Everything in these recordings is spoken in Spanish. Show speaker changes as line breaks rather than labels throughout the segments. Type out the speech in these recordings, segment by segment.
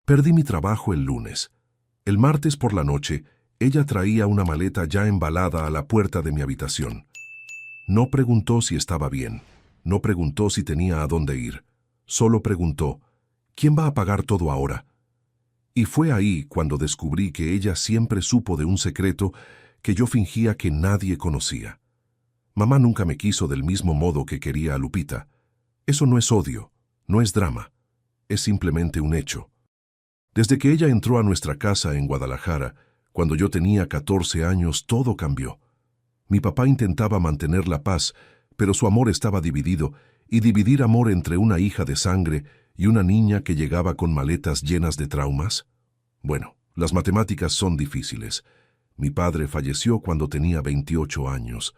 Perdí mi trabajo el lunes. El martes por la noche, ella traía una maleta ya embalada a la puerta de mi habitación. No preguntó si estaba bien. No preguntó si tenía a dónde ir. Solo preguntó, ¿quién va a pagar todo ahora? Y fue ahí cuando descubrí que ella siempre supo de un secreto que yo fingía que nadie conocía. Mamá nunca me quiso del mismo modo que quería a Lupita. Eso no es odio, no es drama, es simplemente un hecho. Desde que ella entró a nuestra casa en Guadalajara, cuando yo tenía 14 años, todo cambió. Mi papá intentaba mantener la paz, pero su amor estaba dividido, y dividir amor entre una hija de sangre y una niña que llegaba con maletas llenas de traumas. Bueno, las matemáticas son difíciles. Mi padre falleció cuando tenía 28 años.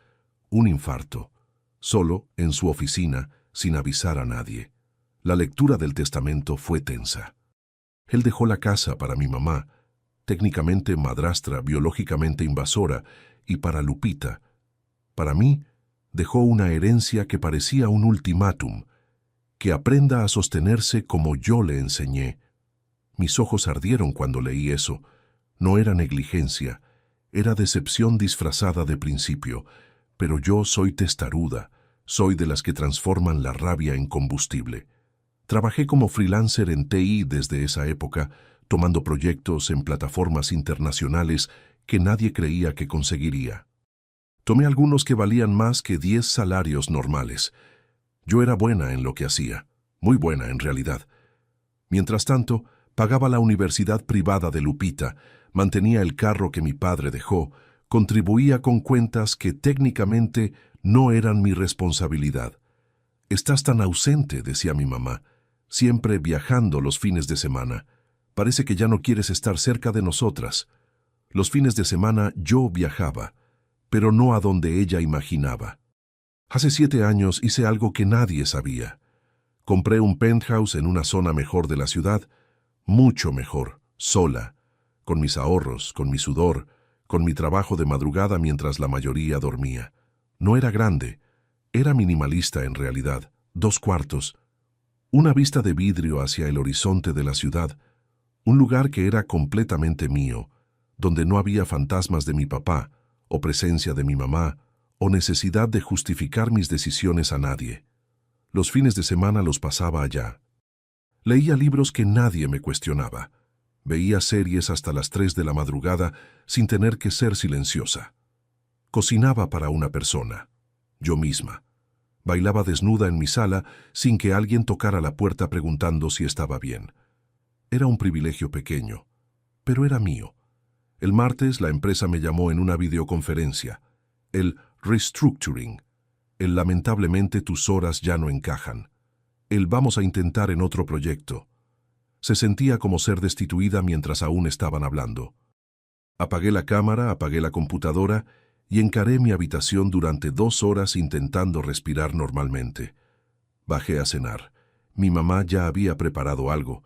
Un infarto. Solo, en su oficina, sin avisar a nadie. La lectura del testamento fue tensa. Él dejó la casa para mi mamá, técnicamente madrastra, biológicamente invasora, y para Lupita. Para mí, dejó una herencia que parecía un ultimátum, que aprenda a sostenerse como yo le enseñé. Mis ojos ardieron cuando leí eso. No era negligencia, era decepción disfrazada de principio, pero yo soy testaruda, soy de las que transforman la rabia en combustible. Trabajé como freelancer en TI desde esa época, tomando proyectos en plataformas internacionales que nadie creía que conseguiría. Tomé algunos que valían más que 10 salarios normales. Yo era buena en lo que hacía, muy buena en realidad. Mientras tanto, pagaba la universidad privada de Lupita, mantenía el carro que mi padre dejó, contribuía con cuentas que técnicamente no eran mi responsabilidad. «Estás tan ausente», decía mi mamá, «siempre viajando los fines de semana. Parece que ya no quieres estar cerca de nosotras». Los fines de semana yo viajaba, pero no a donde ella imaginaba. Hace 7 años hice algo que nadie sabía. Compré un penthouse en una zona mejor de la ciudad, mucho mejor, sola, con mis ahorros, con mi sudor, con mi trabajo de madrugada mientras la mayoría dormía. No era grande, era minimalista en realidad, 2 cuartos, una vista de vidrio hacia el horizonte de la ciudad, un lugar que era completamente mío, donde no había fantasmas de mi papá, o presencia de mi mamá, o necesidad de justificar mis decisiones a nadie. Los fines de semana los pasaba allá. Leía libros que nadie me cuestionaba. Veía series hasta las 3 de la madrugada sin tener que ser silenciosa. Cocinaba para una persona, yo misma. Bailaba desnuda en mi sala sin que alguien tocara la puerta preguntando si estaba bien. Era un privilegio pequeño, pero era mío. El martes la empresa me llamó en una videoconferencia. El restructuring. El lamentablemente tus horas ya no encajan. El vamos a intentar en otro proyecto. Se sentía como ser destituida mientras aún estaban hablando. Apagué la cámara, apagué la computadora y encaré mi habitación durante 2 horas intentando respirar normalmente. Bajé a cenar. Mi mamá ya había preparado algo.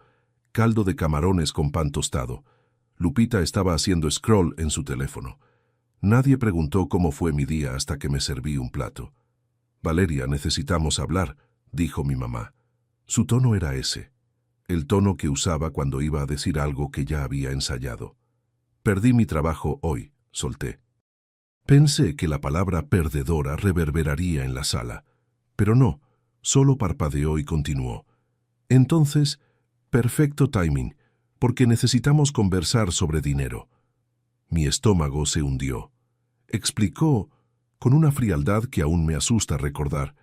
Caldo de camarones con pan tostado. Lupita estaba haciendo scroll en su teléfono. Nadie preguntó cómo fue mi día hasta que me serví un plato. «Valeria, necesitamos hablar», dijo mi mamá. Su tono era ese, el tono que usaba cuando iba a decir algo que ya había ensayado. «Perdí mi trabajo hoy», solté. Pensé que la palabra perdedora reverberaría en la sala, pero no, solo parpadeó y continuó. «Entonces, perfecto timing, porque necesitamos conversar sobre dinero». Mi estómago se hundió. Explicó, con una frialdad que aún me asusta recordar,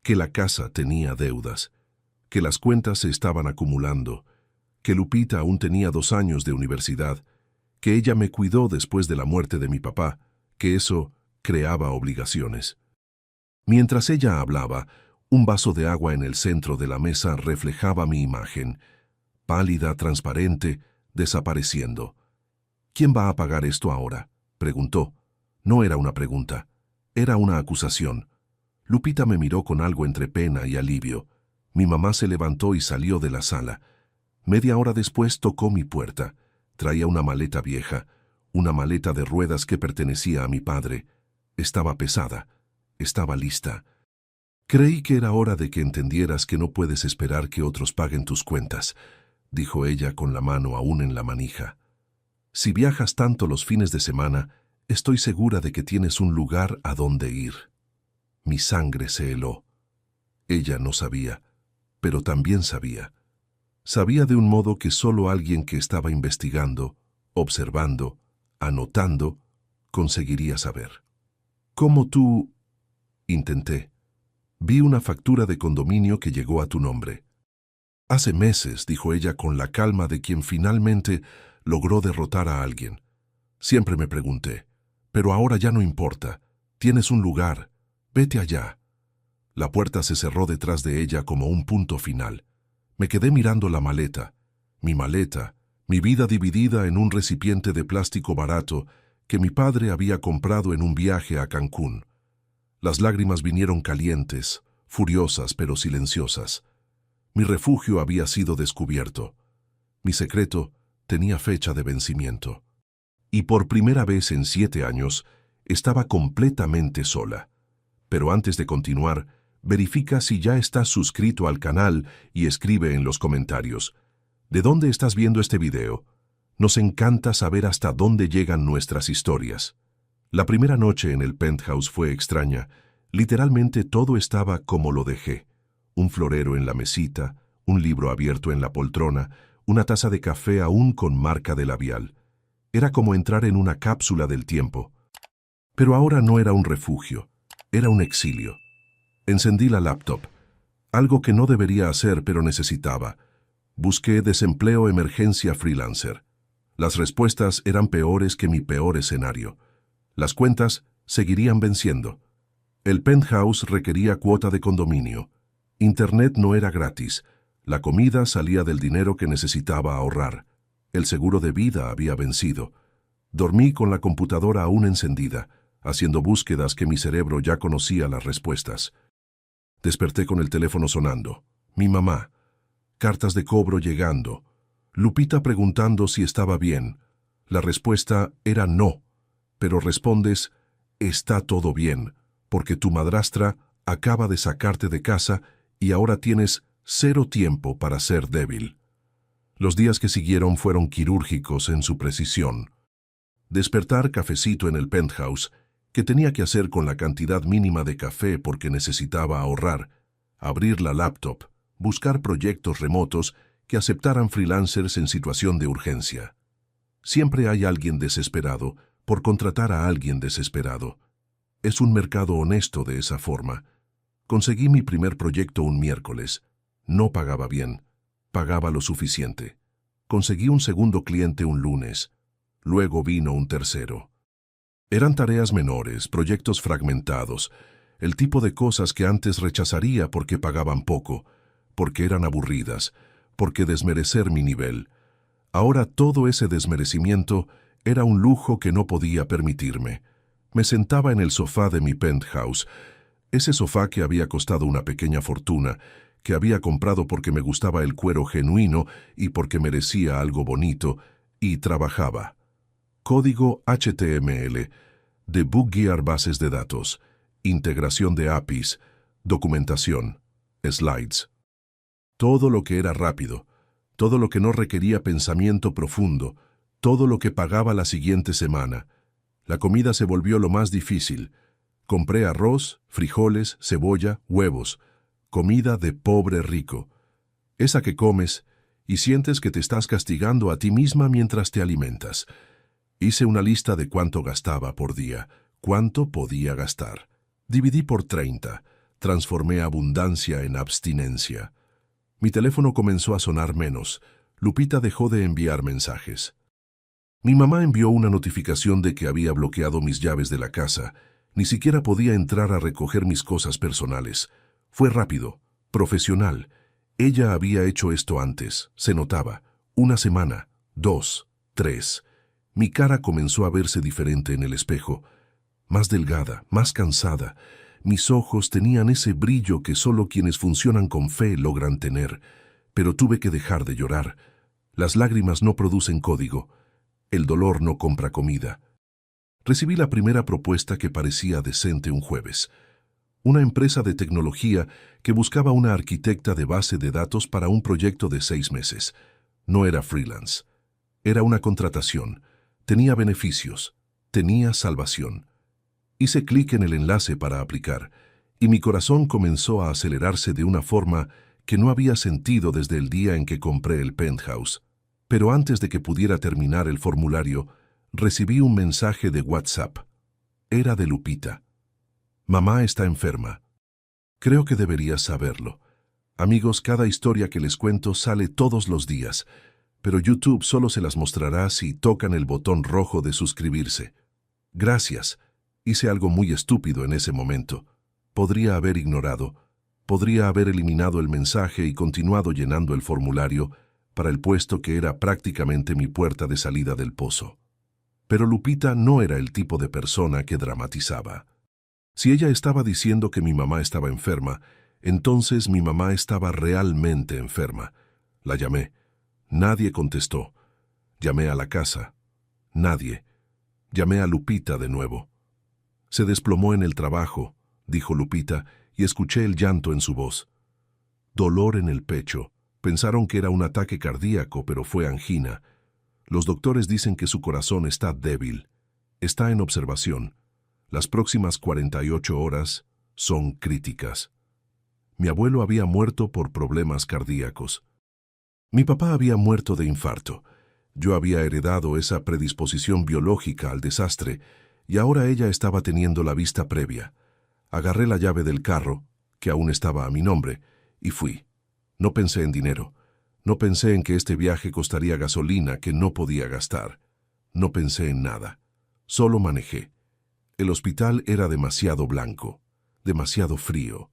que la casa tenía deudas, que las cuentas se estaban acumulando, que Lupita aún tenía 2 años de universidad, que ella me cuidó después de la muerte de mi papá, que eso creaba obligaciones. Mientras ella hablaba, un vaso de agua en el centro de la mesa reflejaba mi imagen, pálida, transparente, desapareciendo. «¿Quién va a pagar esto ahora?», preguntó. No era una pregunta, era una acusación. Lupita me miró con algo entre pena y alivio. Mi mamá se levantó y salió de la sala. Media hora después tocó mi puerta. Traía una maleta vieja, una maleta de ruedas que pertenecía a mi padre. Estaba pesada, estaba lista. «Creí que era hora de que entendieras que no puedes esperar que otros paguen tus cuentas. dijo ella con la mano aún en la manija. Si viajas tanto los fines de semana, estoy segura de que tienes un lugar a donde ir. Mi sangre se heló. Ella no sabía, pero también sabía. Sabía de un modo que solo alguien que estaba investigando, observando, anotando, conseguiría saber. ¿Cómo tú? Intenté. Vi una factura de condominio que llegó a tu nombre. Hace meses, dijo ella con la calma de quien finalmente logró derrotar a alguien. Siempre me pregunté, pero ahora ya no importa. Tienes un lugar. Vete allá. La puerta se cerró detrás de ella como un punto final. Me quedé mirando la maleta, mi vida dividida en un recipiente de plástico barato que mi padre había comprado en un viaje a Cancún. Las lágrimas vinieron calientes, furiosas pero silenciosas. Mi refugio había sido descubierto. Mi secreto tenía fecha de vencimiento. Y por primera vez en 7 años, estaba completamente sola. Pero antes de continuar, verifica si ya estás suscrito al canal y escribe en los comentarios. ¿De dónde estás viendo este video? Nos encanta saber hasta dónde llegan nuestras historias. La primera noche en el penthouse fue extraña. Literalmente todo estaba como lo dejé. Un florero en la mesita, un libro abierto en la poltrona, una taza de café aún con marca de labial. Era como entrar en una cápsula del tiempo. Pero ahora no era un refugio, era un exilio. Encendí la laptop, algo que no debería hacer pero necesitaba. Busqué desempleo emergencia freelancer. Las respuestas eran peores que mi peor escenario. Las cuentas seguirían venciendo. El penthouse requería cuota de condominio. Internet no era gratis. La comida salía del dinero que necesitaba ahorrar. El seguro de vida había vencido. Dormí con la computadora aún encendida, haciendo búsquedas que mi cerebro ya conocía las respuestas. Desperté con el teléfono sonando. Mi mamá. Cartas de cobro llegando. Lupita preguntando si estaba bien. La respuesta era no, pero respondes, está todo bien, porque tu madrastra acaba de sacarte de casa y ahora tienes 0 tiempo para ser débil. Los días que siguieron fueron quirúrgicos en su precisión. Despertar cafecito en el penthouse, que tenía que hacer con la cantidad mínima de café porque necesitaba ahorrar, abrir la laptop, buscar proyectos remotos que aceptaran freelancers en situación de urgencia. Siempre hay alguien desesperado por contratar a alguien desesperado. Es un mercado honesto de esa forma. Conseguí mi primer proyecto un miércoles. No pagaba bien, pagaba lo suficiente. Conseguí un segundo cliente un lunes. Luego vino un tercero. Eran tareas menores, proyectos fragmentados, el tipo de cosas que antes rechazaría porque pagaban poco, porque eran aburridas, porque desmerecer mi nivel. Ahora todo ese desmerecimiento era un lujo que no podía permitirme. Me sentaba en el sofá de mi penthouse, ese sofá que había costado una pequeña fortuna, que había comprado porque me gustaba el cuero genuino y porque merecía algo bonito, y trabajaba. Código HTML, debuggear bases de datos, integración de APIs, documentación, slides. Todo lo que era rápido, todo lo que no requería pensamiento profundo, todo lo que pagaba la siguiente semana. La comida se volvió lo más difícil. Compré arroz, frijoles, cebolla, huevos. Comida de pobre rico. Esa que comes y sientes que te estás castigando a ti misma mientras te alimentas. Hice una lista de cuánto gastaba por día, cuánto podía gastar. Dividí por 30. Transformé abundancia en abstinencia. Mi teléfono comenzó a sonar menos. Lupita dejó de enviar mensajes. Mi mamá envió una notificación de que había bloqueado mis llaves de la casa. Ni siquiera podía entrar a recoger mis cosas personales. Fue rápido, profesional. Ella había hecho esto antes, se notaba. 1 semana, 2, 3. Mi cara comenzó a verse diferente en el espejo. Más delgada, más cansada. Mis ojos tenían ese brillo que solo quienes funcionan con fe logran tener. Pero tuve que dejar de llorar. Las lágrimas no producen código. El dolor no compra comida. Recibí la primera propuesta que parecía decente un jueves. Una empresa de tecnología que buscaba una arquitecta de base de datos para un proyecto de 6 meses. No era freelance. Era una contratación. Tenía beneficios. Tenía salvación. Hice clic en el enlace para aplicar, y mi corazón comenzó a acelerarse de una forma que no había sentido desde el día en que compré el penthouse. Pero antes de que pudiera terminar el formulario, recibí un mensaje de WhatsApp. Era de Lupita. Mamá está enferma. Creo que deberías saberlo. Amigos, cada historia que les cuento sale todos los días, pero YouTube solo se las mostrará si tocan el botón rojo de suscribirse. Gracias. Hice algo muy estúpido en ese momento. Podría haber ignorado. Podría haber eliminado el mensaje y continuado llenando el formulario para el puesto que era prácticamente mi puerta de salida del pozo. Pero Lupita no era el tipo de persona que dramatizaba. Si ella estaba diciendo que mi mamá estaba enferma, entonces mi mamá estaba realmente enferma. La llamé. Nadie contestó. Llamé a la casa. Nadie. Llamé a Lupita de nuevo. Se desplomó en el trabajo, dijo Lupita, y escuché el llanto en su voz. Dolor en el pecho. Pensaron que era un ataque cardíaco, pero fue angina. Los doctores dicen que su corazón está débil. Está en observación. Las próximas 48 horas son críticas. Mi abuelo había muerto por problemas cardíacos. Mi papá había muerto de infarto. Yo había heredado esa predisposición biológica al desastre, y ahora ella estaba teniendo la vista previa. Agarré la llave del carro, que aún estaba a mi nombre, y fui. No pensé en dinero. No pensé en que este viaje costaría gasolina que no podía gastar. No pensé en nada. Solo manejé. El hospital era demasiado blanco, demasiado frío.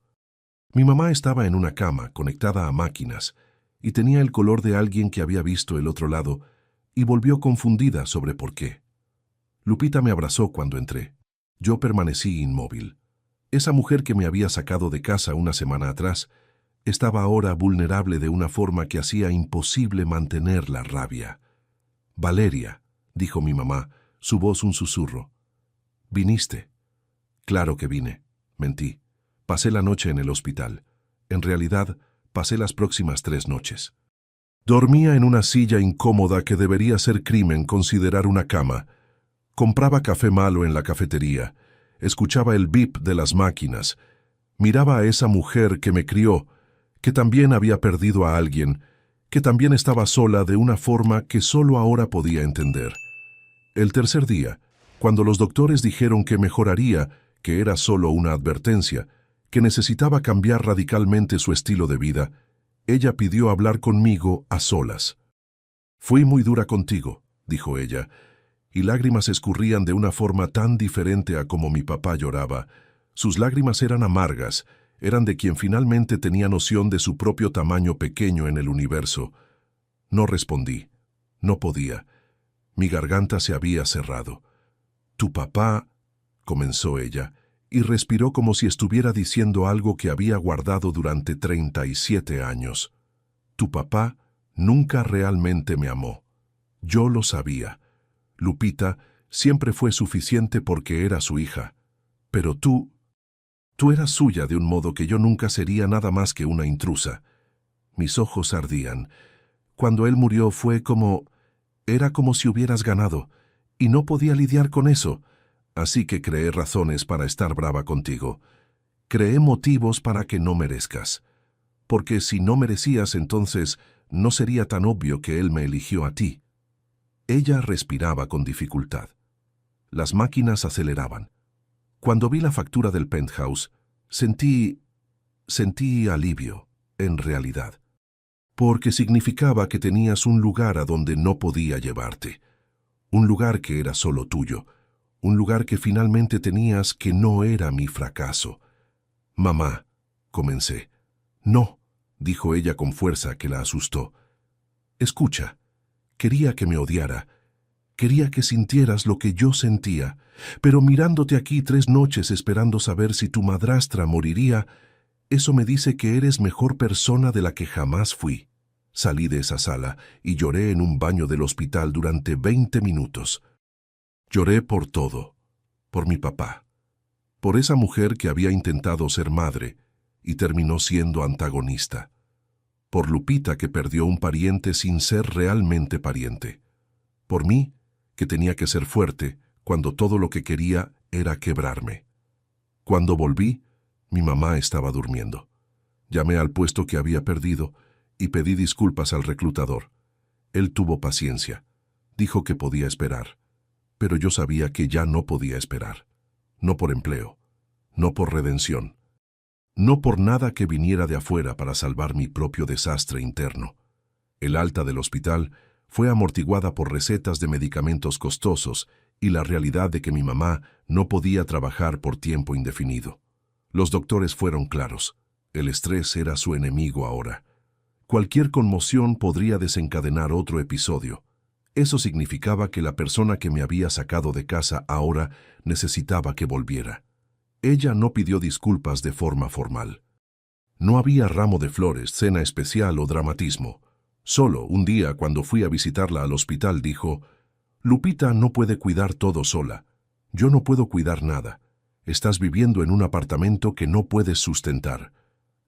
Mi mamá estaba en una cama conectada a máquinas y tenía el color de alguien que había visto el otro lado y volvió confundida sobre por qué. Lupita me abrazó cuando entré. Yo permanecí inmóvil. Esa mujer que me había sacado de casa una semana atrás estaba ahora vulnerable de una forma que hacía imposible mantener la rabia. «Valeria», dijo mi mamá, su voz un susurro. «¿Viniste?» «Claro que vine», mentí. Pasé la noche en el hospital. En realidad, pasé las próximas 3 noches. Dormía en una silla incómoda que debería ser crimen considerar una cama. Compraba café malo en la cafetería. Escuchaba el bip de las máquinas. Miraba a esa mujer que me crió, que también había perdido a alguien, que también estaba sola de una forma que solo ahora podía entender. El tercer día, cuando los doctores dijeron que mejoraría, que era solo una advertencia, que necesitaba cambiar radicalmente su estilo de vida, ella pidió hablar conmigo a solas. «Fui muy dura contigo», dijo ella, y lágrimas escurrían de una forma tan diferente a como mi papá lloraba. Sus lágrimas eran amargas, eran de quien finalmente tenía noción de su propio tamaño pequeño en el universo. No respondí. No podía. Mi garganta se había cerrado. «Tu papá», comenzó ella, y respiró como si estuviera diciendo algo que había guardado durante 37 años. «Tu papá nunca realmente me amó. Yo lo sabía. Lupita siempre fue suficiente porque era su hija. Pero tú eras suya de un modo que yo nunca sería nada más que una intrusa». Mis ojos ardían. Cuando él murió era como si hubieras ganado, y no podía lidiar con eso. Así que creé razones para estar brava contigo. Creé motivos para que no merezcas. Porque si no merecías, entonces no sería tan obvio que él me eligió a ti. Ella respiraba con dificultad. Las máquinas aceleraban. Cuando vi la factura del penthouse, sentí alivio, en realidad. Porque significaba que tenías un lugar a donde no podía llevarte. Un lugar que era solo tuyo. Un lugar que finalmente tenías que no era mi fracaso. «Mamá», comencé. «No», dijo ella con fuerza que la asustó. «Escucha, quería que me odiara. Quería que sintieras lo que yo sentía, pero mirándote aquí 3 noches esperando saber si tu madrastra moriría, eso me dice que eres mejor persona de la que jamás fui». Salí de esa sala y lloré en un baño del hospital durante 20 minutos. Lloré por todo, por mi papá, por esa mujer que había intentado ser madre y terminó siendo antagonista, Por Lupita, que perdió un pariente sin ser realmente pariente. Por mí, que tenía que ser fuerte cuando todo lo que quería era quebrarme. Cuando volví, mi mamá estaba durmiendo. Llamé al puesto que había perdido y pedí disculpas al reclutador. Él tuvo paciencia. Dijo que podía esperar. Pero yo sabía que ya no podía esperar. No por empleo, no por redención, no por nada que viniera de afuera para salvar mi propio desastre interno. El alta del hospital fue amortiguada por recetas de medicamentos costosos y la realidad de que mi mamá no podía trabajar por tiempo indefinido. Los doctores fueron claros. El estrés era su enemigo ahora. Cualquier conmoción podría desencadenar otro episodio. Eso significaba que la persona que me había sacado de casa ahora necesitaba que volviera. Ella no pidió disculpas de forma formal. No había ramo de flores, cena especial o dramatismo. Solo un día, cuando fui a visitarla al hospital, dijo: «Lupita no puede cuidar todo sola. Yo no puedo cuidar nada. Estás viviendo en un apartamento que no puedes sustentar.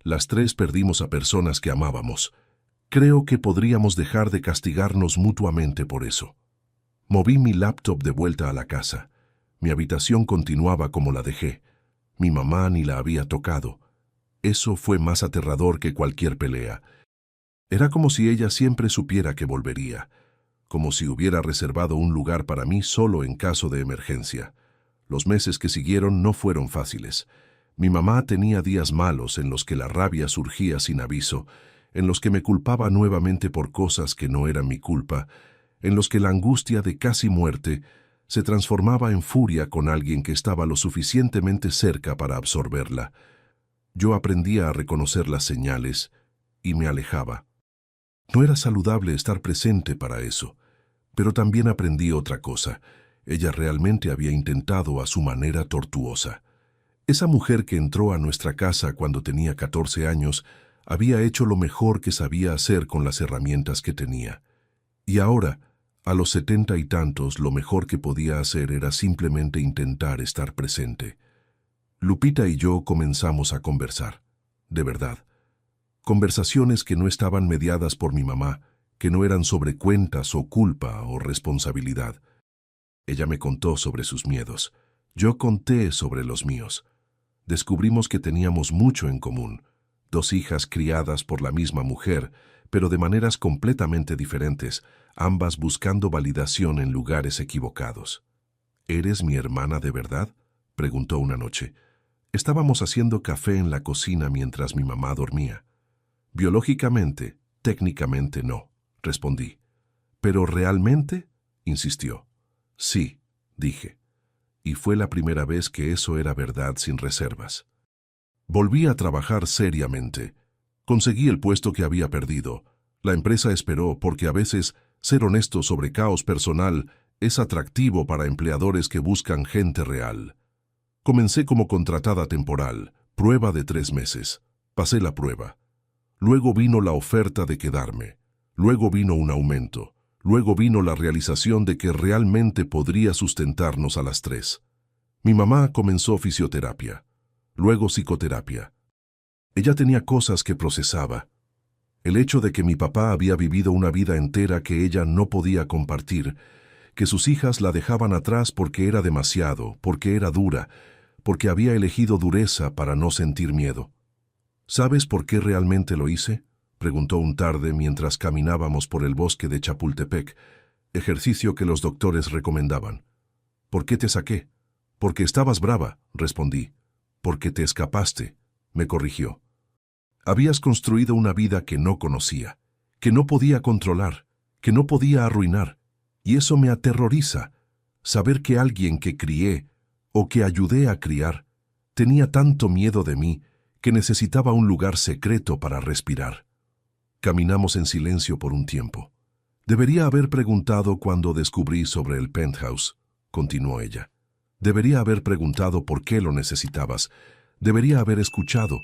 Las tres perdimos a personas que amábamos. Creo que podríamos dejar de castigarnos mutuamente por eso». Moví mi laptop de vuelta a la casa. Mi habitación continuaba como la dejé. Mi mamá ni la había tocado. Eso fue más aterrador que cualquier pelea. Era como si ella siempre supiera que volvería, como si hubiera reservado un lugar para mí solo en caso de emergencia. Los meses que siguieron no fueron fáciles. Mi mamá tenía días malos en los que la rabia surgía sin aviso, en los que me culpaba nuevamente por cosas que no eran mi culpa, en los que la angustia de casi muerte se transformaba en furia con alguien que estaba lo suficientemente cerca para absorberla. Yo aprendía a reconocer las señales y me alejaba. No era saludable estar presente para eso, pero también aprendí otra cosa. Ella realmente había intentado a su manera tortuosa. Esa mujer que entró a nuestra casa cuando tenía 14 años había hecho lo mejor que sabía hacer con las herramientas que tenía. Y ahora, a los 70 y tantos, lo mejor que podía hacer era simplemente intentar estar presente. Lupita y yo comenzamos a conversar, de verdad. Conversaciones que no estaban mediadas por mi mamá, que no eran sobre cuentas o culpa o responsabilidad. Ella me contó sobre sus miedos. Yo conté sobre los míos. Descubrimos que teníamos mucho en común. 2 hijas criadas por la misma mujer, pero de maneras completamente diferentes, ambas buscando validación en lugares equivocados. «¿Eres mi hermana de verdad?», preguntó una noche. Estábamos haciendo café en la cocina mientras mi mamá dormía. «Biológicamente, técnicamente no», respondí. «¿Pero realmente?», insistió. «Sí», dije. Y fue la primera vez que eso era verdad sin reservas. Volví a trabajar seriamente. Conseguí el puesto que había perdido. La empresa esperó porque a veces ser honesto sobre caos personal es atractivo para empleadores que buscan gente real. Comencé como contratada temporal, prueba de 3 meses. Pasé la prueba. Luego vino la oferta de quedarme. Luego vino un aumento. Luego vino la realización de que realmente podría sustentarnos a las 3. Mi mamá comenzó fisioterapia. Luego psicoterapia. Ella tenía cosas que procesaba. El hecho de que mi papá había vivido una vida entera que ella no podía compartir, que sus hijas la dejaban atrás porque era demasiado, porque era dura, porque había elegido dureza para no sentir miedo. «¿Sabes por qué realmente lo hice?», preguntó un tarde mientras caminábamos por el bosque de Chapultepec, ejercicio que los doctores recomendaban. «¿Por qué te saqué?». «Porque estabas brava», respondí. «Porque te escapaste», me corrigió. «Habías construido una vida que no conocía, que no podía controlar, que no podía arruinar, y eso me aterroriza, saber que alguien que crié o que ayudé a criar tenía tanto miedo de mí que necesitaba un lugar secreto para respirar». Caminamos en silencio por un tiempo. «Debería haber preguntado cuando descubrí sobre el penthouse», continuó ella. «Debería haber preguntado por qué lo necesitabas. Debería haber escuchado,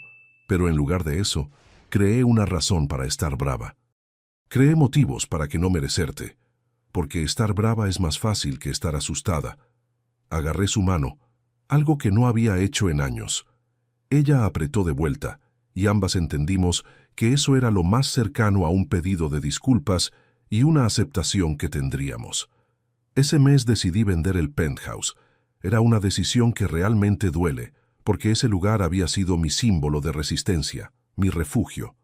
pero en lugar de eso, creé una razón para estar brava. Creé motivos para que no merecerte, porque estar brava es más fácil que estar asustada». Agarré su mano, algo que no había hecho en años. Ella apretó de vuelta, y ambas entendimos que eso era lo más cercano a un pedido de disculpas y una aceptación que tendríamos. Ese mes decidí vender el penthouse. Era una decisión que realmente duele, porque ese lugar había sido mi símbolo de resistencia, mi refugio.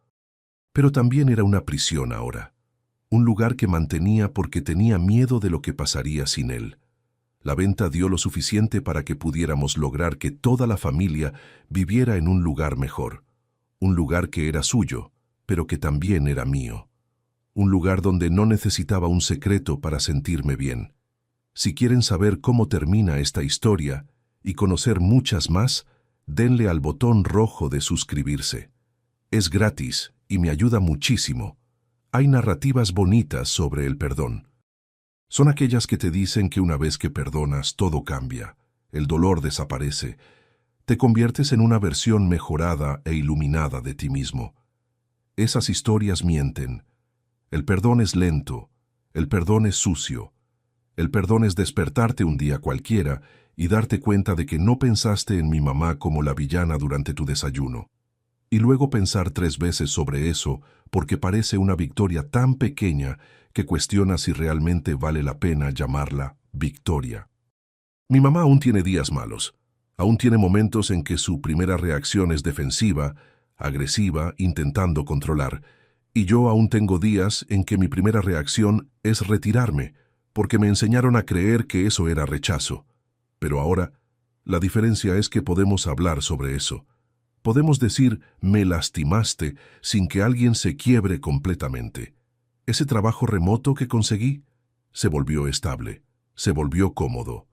Pero también era una prisión ahora. Un lugar que mantenía porque tenía miedo de lo que pasaría sin él. La venta dio lo suficiente para que pudiéramos lograr que toda la familia viviera en un lugar mejor. Un lugar que era suyo, pero que también era mío. Un lugar donde no necesitaba un secreto para sentirme bien. Si quieren saber cómo termina esta historia y conocer muchas más, denle al botón rojo de suscribirse. Es gratis y me ayuda muchísimo. Hay narrativas bonitas sobre el perdón. Son aquellas que te dicen que una vez que perdonas todo cambia, el dolor desaparece, te conviertes en una versión mejorada e iluminada de ti mismo. Esas historias mienten. El perdón es lento, el perdón es sucio. El perdón es despertarte un día cualquiera y darte cuenta de que no pensaste en mi mamá como la villana durante tu desayuno. Y luego pensar 3 veces sobre eso porque parece una victoria tan pequeña que cuestiona si realmente vale la pena llamarla victoria. Mi mamá aún tiene días malos. Aún tiene momentos en que su primera reacción es defensiva, agresiva, intentando controlar. Y yo aún tengo días en que mi primera reacción es retirarme, porque me enseñaron a creer que eso era rechazo. Pero ahora, la diferencia es que podemos hablar sobre eso. Podemos decir, me lastimaste, sin que alguien se quiebre completamente. Ese trabajo remoto que conseguí se volvió estable, se volvió cómodo.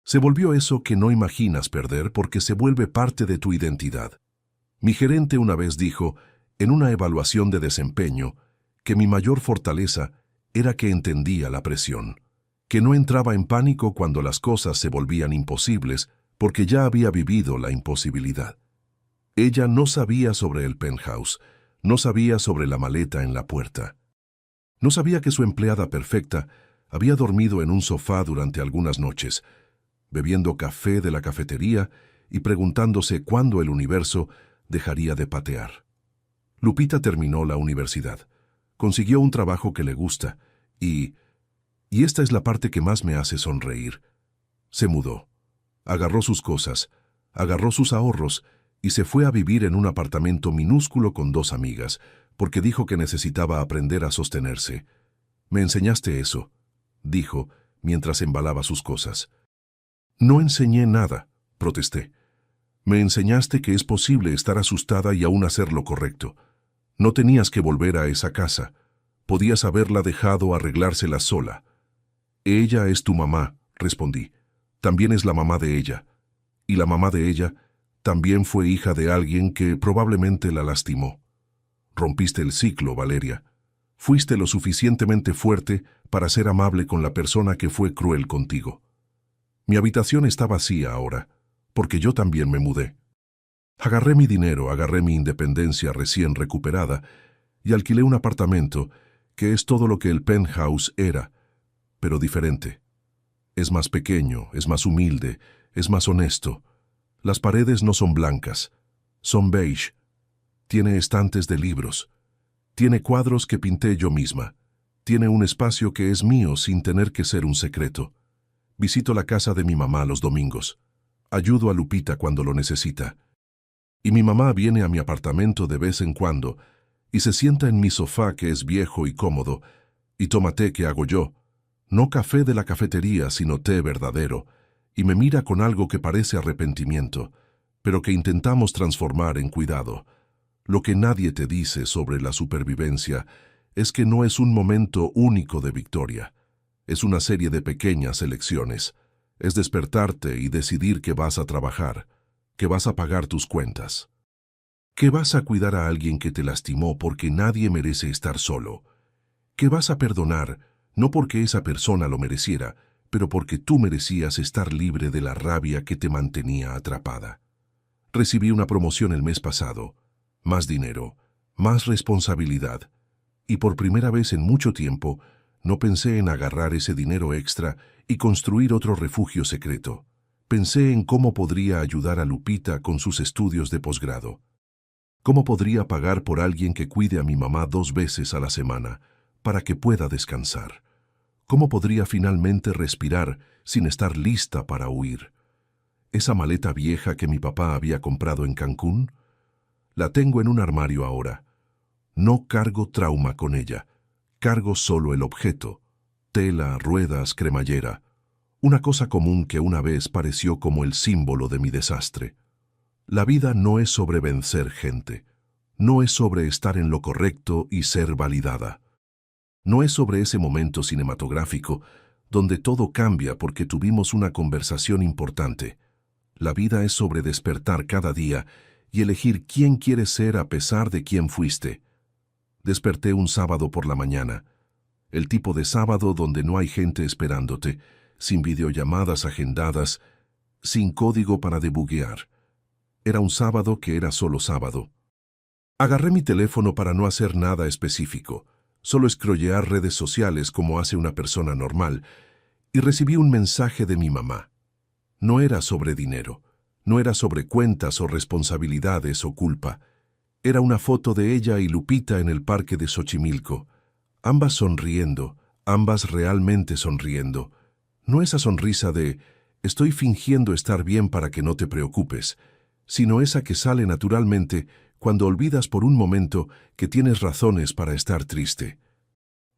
Se volvió eso que no imaginas perder porque se vuelve parte de tu identidad. Mi gerente una vez dijo, en una evaluación de desempeño, que mi mayor fortaleza era que entendía la presión, que no entraba en pánico cuando las cosas se volvían imposibles porque ya había vivido la imposibilidad. Ella no sabía sobre el penthouse, no sabía sobre la maleta en la puerta. No sabía que su empleada perfecta había dormido en un sofá durante algunas noches, bebiendo café de la cafetería y preguntándose cuándo el universo dejaría de patear. Lupita terminó la universidad, consiguió un trabajo que le gusta y esta es la parte que más me hace sonreír. Se mudó, agarró sus cosas, agarró sus ahorros y se fue a vivir en un apartamento minúsculo con 2 amigas, porque dijo que necesitaba aprender a sostenerse. «Me enseñaste eso», dijo, mientras embalaba sus cosas. «No enseñé nada», protesté. «Me enseñaste que es posible estar asustada y aún hacer lo correcto. No tenías que volver a esa casa. Podías haberla dejado arreglársela sola». «Ella es tu mamá», respondí. «También es la mamá de ella. Y la mamá de ella también fue hija de alguien que probablemente la lastimó. Rompiste el ciclo, Valeria. Fuiste lo suficientemente fuerte para ser amable con la persona que fue cruel contigo. Mi habitación está vacía ahora, porque yo también me mudé. Agarré mi dinero, agarré mi independencia recién recuperada y alquilé un apartamento que es todo lo que el penthouse era, pero diferente. Es más pequeño, es más humilde, es más honesto. Las paredes no son blancas, son beige. Tiene estantes de libros. Tiene cuadros que pinté yo misma. Tiene un espacio que es mío sin tener que ser un secreto. Visito la casa de mi mamá los domingos. Ayudo a Lupita cuando lo necesita. Y mi mamá viene a mi apartamento de vez en cuando y se sienta en mi sofá que es viejo y cómodo y toma té que hago yo. No café de la cafetería, sino té verdadero. Y me mira con algo que parece arrepentimiento, pero que intentamos transformar en cuidado. Lo que nadie te dice sobre la supervivencia es que no es un momento único de victoria. Es una serie de pequeñas elecciones. Es despertarte y decidir que vas a trabajar, que vas a pagar tus cuentas, que vas a cuidar a alguien que te lastimó porque nadie merece estar solo, que vas a perdonar no porque esa persona lo mereciera, pero porque tú merecías estar libre de la rabia que te mantenía atrapada. Recibí una promoción el mes pasado, más dinero, más responsabilidad, y por primera vez en mucho tiempo no pensé en agarrar ese dinero extra y construir otro refugio secreto. Pensé en cómo podría ayudar a Lupita con sus estudios de posgrado. ¿Cómo podría pagar por alguien que cuide a mi mamá 2 veces a la semana para que pueda descansar? ¿Cómo podría finalmente respirar sin estar lista para huir? ¿Esa maleta vieja que mi papá había comprado en Cancún? La tengo en un armario ahora. No cargo trauma con ella. Cargo solo el objeto. Tela, ruedas, cremallera. Una cosa común que una vez pareció como el símbolo de mi desastre. La vida no es sobre vencer gente. No es sobre estar en lo correcto y ser validada. No es sobre ese momento cinematográfico donde todo cambia porque tuvimos una conversación importante. La vida es sobre despertar cada día y elegir quién quieres ser a pesar de quién fuiste. Desperté un sábado por la mañana. El tipo de sábado donde no hay gente esperándote, sin videollamadas agendadas, sin código para debuguear. Era un sábado que era solo sábado. Agarré mi teléfono para no hacer nada específico, solo scrollear redes sociales como hace una persona normal, y recibí un mensaje de mi mamá. No era sobre dinero, no era sobre cuentas o responsabilidades o culpa. Era una foto de ella y Lupita en el parque de Xochimilco, ambas sonriendo, ambas realmente sonriendo. No esa sonrisa de «estoy fingiendo estar bien para que no te preocupes», sino esa que sale naturalmente cuando olvidas por un momento que tienes razones para estar triste.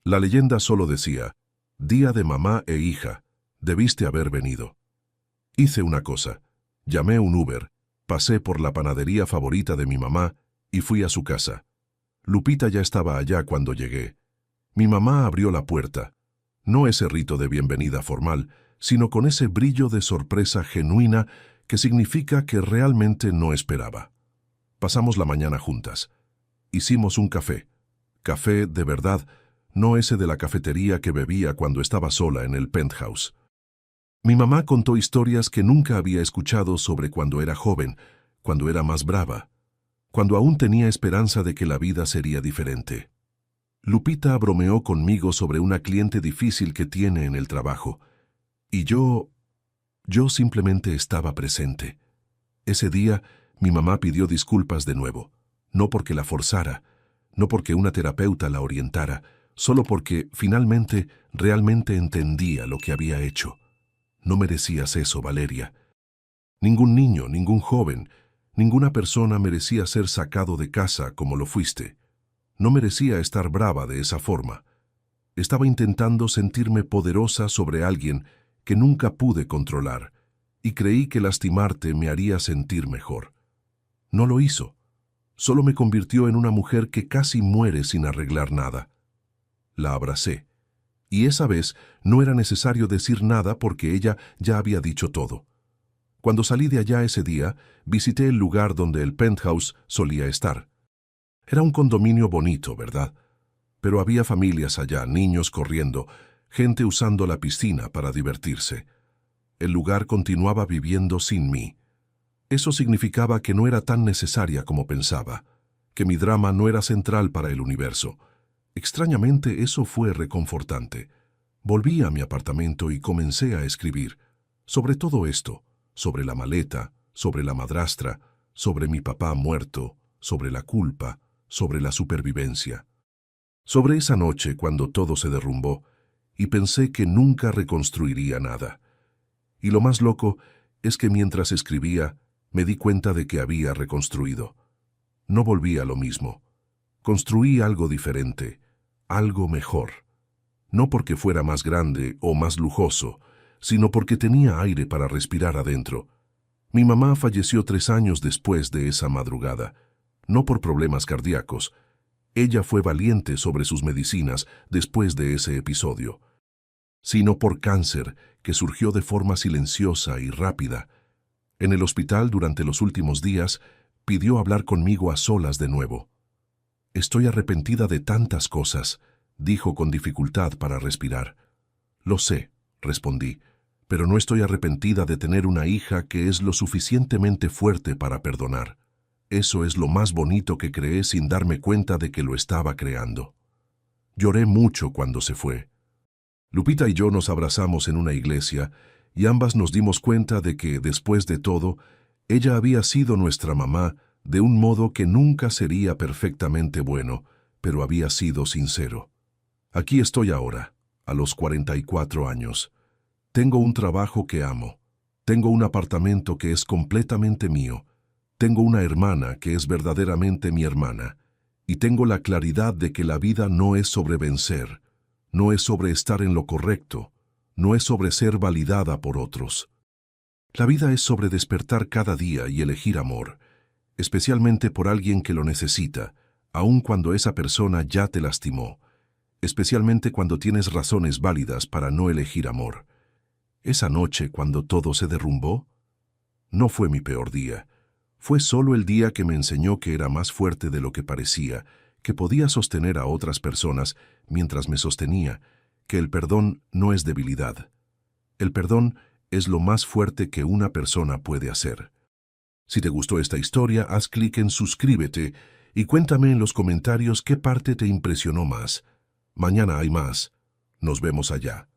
La leyenda solo decía, «Día de mamá e hija, debiste haber venido». Hice una cosa, llamé un Uber, pasé por la panadería favorita de mi mamá y fui a su casa. Lupita ya estaba allá cuando llegué. Mi mamá abrió la puerta, no ese rito de bienvenida formal, sino con ese brillo de sorpresa genuina que significa que realmente no esperaba. Pasamos la mañana juntas. Hicimos un café. Café de verdad, no ese de la cafetería que bebía cuando estaba sola en el penthouse. Mi mamá contó historias que nunca había escuchado sobre cuando era joven, cuando era más brava, cuando aún tenía esperanza de que la vida sería diferente. Lupita bromeó conmigo sobre una cliente difícil que tiene en el trabajo, y yo simplemente estaba presente. Ese día, mi mamá pidió disculpas de nuevo, no porque la forzara, no porque una terapeuta la orientara, solo porque, finalmente, realmente entendía lo que había hecho. No merecías eso, Valeria. Ningún niño, ningún joven, ninguna persona merecía ser sacado de casa como lo fuiste. No merecía estar brava de esa forma. Estaba intentando sentirme poderosa sobre alguien que nunca pude controlar, y creí que lastimarte me haría sentir mejor. No lo hizo. Solo me convirtió en una mujer que casi muere sin arreglar nada. La abracé. Y esa vez no era necesario decir nada porque ella ya había dicho todo. Cuando salí de allá ese día, visité el lugar donde el penthouse solía estar. Era un condominio bonito, ¿verdad? Pero había familias allá, niños corriendo, gente usando la piscina para divertirse. El lugar continuaba viviendo sin mí. Eso significaba que no era tan necesaria como pensaba, que mi drama no era central para el universo. Extrañamente, eso fue reconfortante. Volví a mi apartamento y comencé a escribir. Sobre todo esto, sobre la maleta, sobre la madrastra, sobre mi papá muerto, sobre la culpa, sobre la supervivencia. Sobre esa noche cuando todo se derrumbó, y pensé que nunca reconstruiría nada. Y lo más loco es que mientras escribía, me di cuenta de que había reconstruido. No volví a lo mismo. Construí algo diferente, algo mejor. No porque fuera más grande o más lujoso, sino porque tenía aire para respirar adentro. Mi mamá falleció 3 años después de esa madrugada, no por problemas cardíacos. Ella fue valiente sobre sus medicinas después de ese episodio, sino por cáncer que surgió de forma silenciosa y rápida. En el hospital durante los últimos días, pidió hablar conmigo a solas de nuevo. «Estoy arrepentida de tantas cosas», dijo con dificultad para respirar. «Lo sé», respondí, «pero no estoy arrepentida de tener una hija que es lo suficientemente fuerte para perdonar. Eso es lo más bonito que creé sin darme cuenta de que lo estaba creando». Lloré mucho cuando se fue. Lupita y yo nos abrazamos en una iglesia y ambas nos dimos cuenta de que, después de todo, ella había sido nuestra mamá de un modo que nunca sería perfectamente bueno, pero había sido sincero. Aquí estoy ahora, a los 44 años. Tengo un trabajo que amo. Tengo un apartamento que es completamente mío. Tengo una hermana que es verdaderamente mi hermana. Y tengo la claridad de que la vida no es sobre vencer, no es sobre estar en lo correcto, no es sobre ser validada por otros. La vida es sobre despertar cada día y elegir amor, especialmente por alguien que lo necesita, aun cuando esa persona ya te lastimó, especialmente cuando tienes razones válidas para no elegir amor. Esa noche, cuando todo se derrumbó, no fue mi peor día. Fue solo el día que me enseñó que era más fuerte de lo que parecía, que podía sostener a otras personas mientras me sostenía, que el perdón no es debilidad. El perdón es lo más fuerte que una persona puede hacer. Si te gustó esta historia, haz clic en suscríbete y cuéntame en los comentarios qué parte te impresionó más. Mañana hay más. Nos vemos allá.